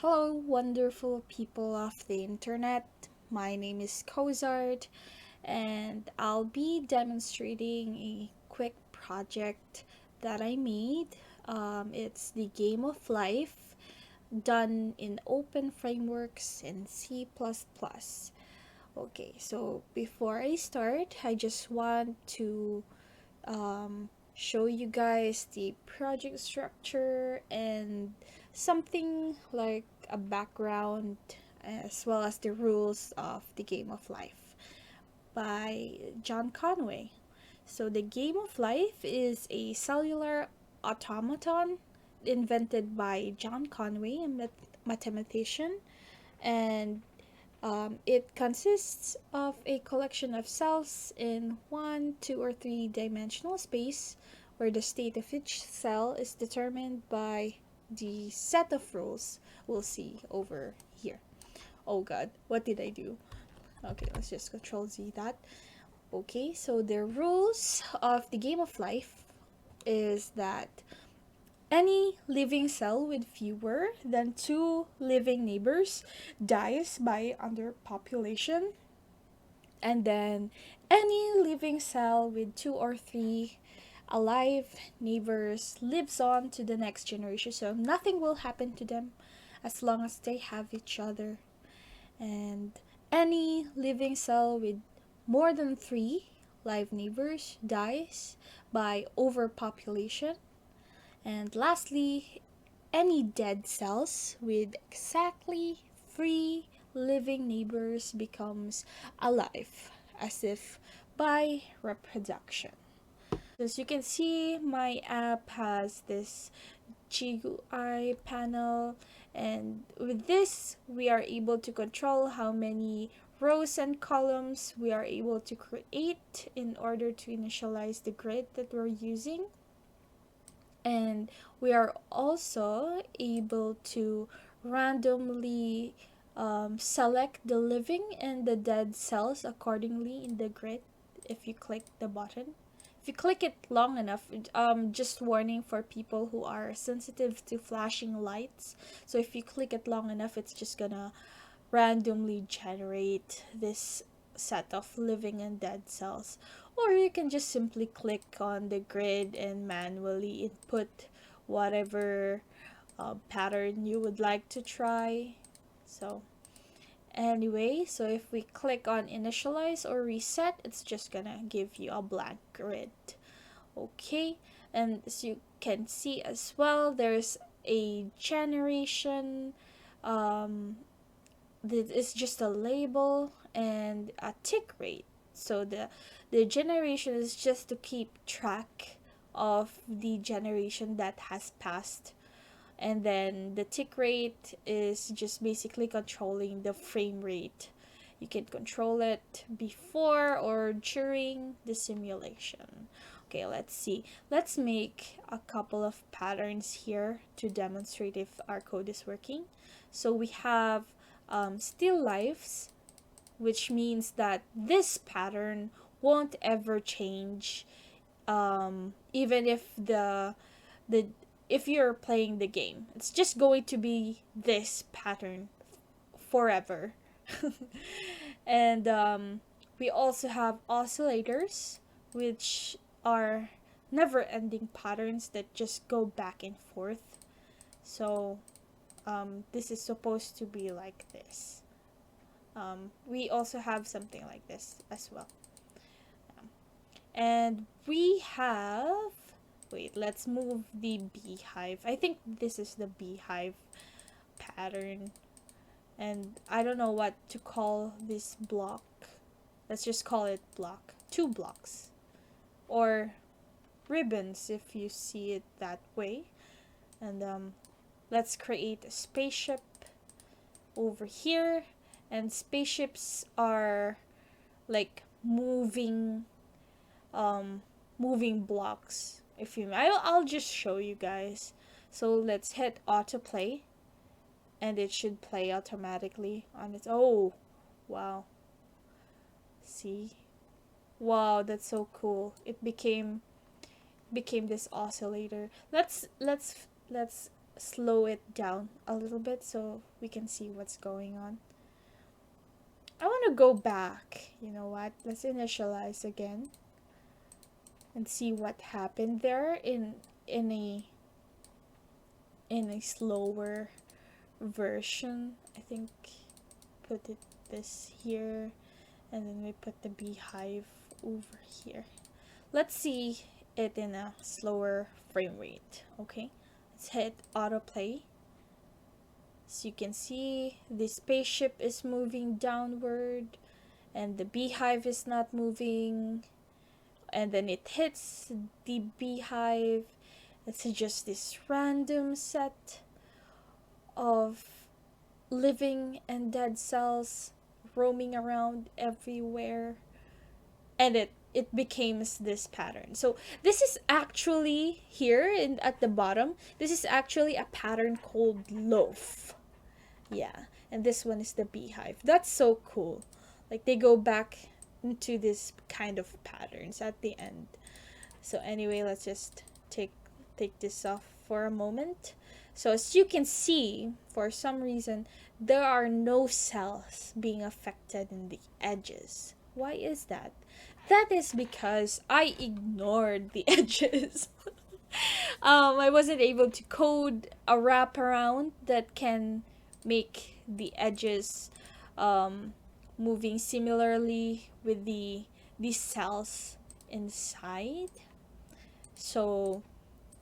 Hello, wonderful people of the internet. My name is Kozard, and I'll be demonstrating a quick project that I made. It's the Game of Life done in open frameworks in C++. Okay, so before I start, I just want to show you guys the project structure and something like a background as well as the rules of the Game of Life by John Conway. So, the Game of Life is a cellular automaton invented by John Conway, a mathematician, and it consists of a collection of cells in one, two, or three dimensional space where the state of each cell is determined by the set of rules we'll see over here. Oh god, what did I do? Okay, let's just control Z that. Okay, so the rules of the Game of Life is that any living cell with fewer than two living neighbors dies by underpopulation, and then any living cell with two or three alive neighbors lives on to the next generation, so nothing will happen to them as long as they have each other. And any living cell with more than three live neighbors dies by overpopulation. And lastly, any dead cells with exactly three living neighbors becomes alive, as if by reproduction. As you can see, my app has this GUI panel, and with this, we are able to control how many rows and columns we are able to create in order to initialize the grid that we're using. And we are also able to randomly select the living and the dead cells accordingly in the grid if you click the button. If you click it long enough, just warning for people who are sensitive to flashing lights. So if you click it long enough, it's just gonna randomly generate this set of living and dead cells. Or you can just simply click on the grid and manually input whatever pattern you would like to try. So anyway, so if we click on initialize or reset, it's just gonna give you a blank grid. Okay, and as you can see as well, there's a generation, um, that is just a label, and a tick rate. So the generation is just to keep track of the generation that has passed, and then the tick rate is just basically controlling the frame rate. You can control it before or during the simulation. Okay, let's see. Let's make a couple of patterns here to demonstrate if our code is working. So we have still lives, which means that this pattern won't ever change, even if the if you're playing the game. It's just going to be this pattern forever. And we also have oscillators, which are never ending patterns that just go back and forth. So this is supposed to be like this. We also have something like this as well. And we have, wait, let's move the beehive. I think this is the beehive pattern. And I don't know what to call this block. Let's just call it block. Two blocks. Or ribbons if you see it that way. And let's create a spaceship over here. And spaceships are like um moving blocks. If you I'll just show you guys. So let's hit autoplay, and it should play automatically on its. Oh, wow. See? Wow, that's so cool. It became this oscillator. Let's slow it down a little bit so we can see what's going on. I want to go back. You know what? Let's initialize again and see what happened there in a in a slower version. I think put it this here, and then we put the beehive over here. Let's see it in a slower frame rate. Okay, let's hit autoplay. So you can see the spaceship is moving downward and the beehive is not moving, and then it hits the beehive. It's just this random set of living and dead cells roaming around everywhere, and it becomes this pattern. So this is actually here in at the bottom, this is actually a pattern called loaf. Yeah, and this one is the beehive. That's so cool. Like they go back into this kind of patterns at the end. So anyway, let's just take this off for a moment. So as you can see, for some reason, there are no cells being affected in the edges. Why is that? That is because I ignored the edges. I wasn't able to code a wraparound that can make the edges um, moving similarly with the cells inside. So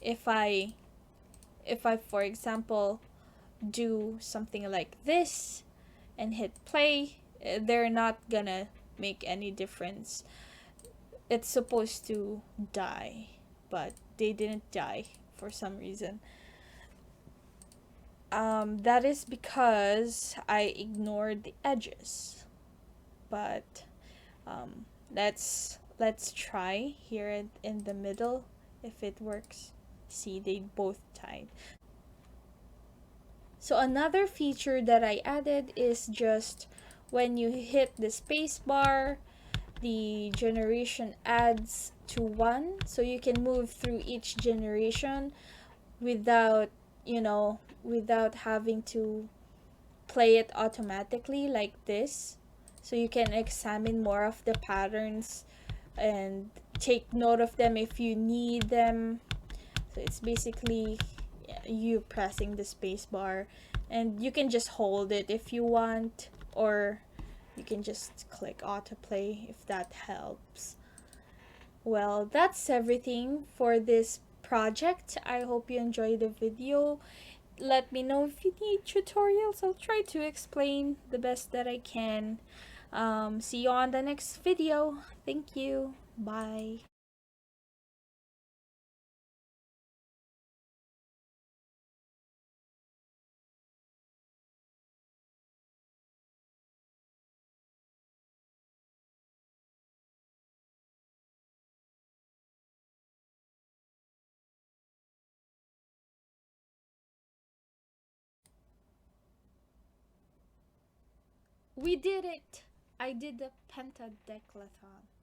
if I for example do something like this and hit play, they're not gonna make any difference. It's supposed to die, but they didn't die for some reason. That is because I ignored the edges. But um, let's try here in the middle if it works. See, they both died. So another feature that I added is just when you hit the space bar, the generation adds to 1, so you can move through each generation without, without having to play it automatically like this. So you can examine more of the patterns and take note of them if you need them. So it's basically you pressing the space bar, and you can just hold it if you want, or you can just click autoplay if that helps. Well, that's everything for this project. I hope you enjoyed the video. Let me know if you need tutorials. I'll try to explain the best that I can. See you on the next video. Thank you. Bye. We did it! I did the pentadeclathon.